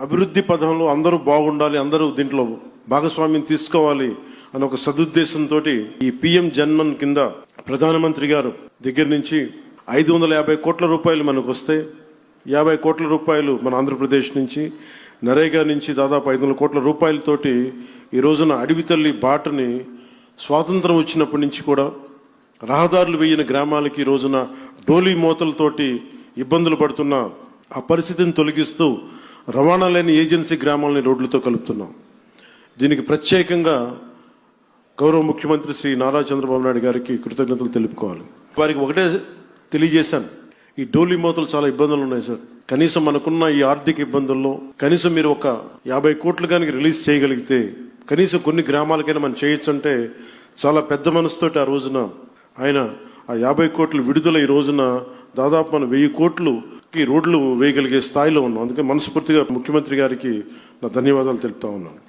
అభివృద్ధి పథంలో అందరూ బాగుండాలి, అందరూ దీంట్లో భాగస్వామ్యం తీసుకోవాలి అని ఒక సదుద్దేశంతో ఈ పిఎం జన్మన్ కింద ప్రధానమంత్రి గారు దగ్గర నుంచి 550 కోట్ల రూపాయలు మనకు వస్తే 50 కోట్ల రూపాయలు మన ఆంధ్రప్రదేశ్ నుంచి, నరేగా నుంచి దాదాపు 500 కోట్ల రూపాయలతోటి ఈ రోజున అడవి తల్లి బాటని స్వాతంత్రం వచ్చినప్పటి నుంచి కూడా రహదారులు వేయని గ్రామాలకి ఈ రోజున డోలీ మోతలతోటి ఇబ్బందులు పడుతున్న ఆ పరిస్థితిని తొలగిస్తూ రవాణా లేని ఏజెన్సీ గ్రామాలని రోడ్లతో కలుపుతున్నాం. దీనికి ప్రత్యేకంగా గౌరవ ముఖ్యమంత్రి శ్రీ నారా చంద్రబాబు నాయుడు గారికి కృతజ్ఞతలు తెలుపుకోవాలి. వారికి ఒకటే తెలియజేశాను, ఈ డోలీ మోతలు చాలా ఇబ్బందులు ఉన్నాయి సార్. కనీసం మనకున్న ఈ ఆర్థిక ఇబ్బందుల్లో కనీసం మీరు ఒక 50 కోట్లు కనుక రిలీజ్ చేయగలిగితే కనీసం కొన్ని గ్రామాలకైనా మనం చేయొచ్చు అంటే చాలా పెద్ద మనసుతోటి ఆ రోజున ఆయన ఆ 50 కోట్లు విడుదల ఈ రోజున దాదాపు మనం 1000 కోట్లుకి రోడ్లు వేయగలిగే స్థాయిలో ఉన్నాం. అందుకే మనస్ఫూర్తిగా ముఖ్యమంత్రి గారికి నా ధన్యవాదాలు తెలుపుతా ఉన్నాను.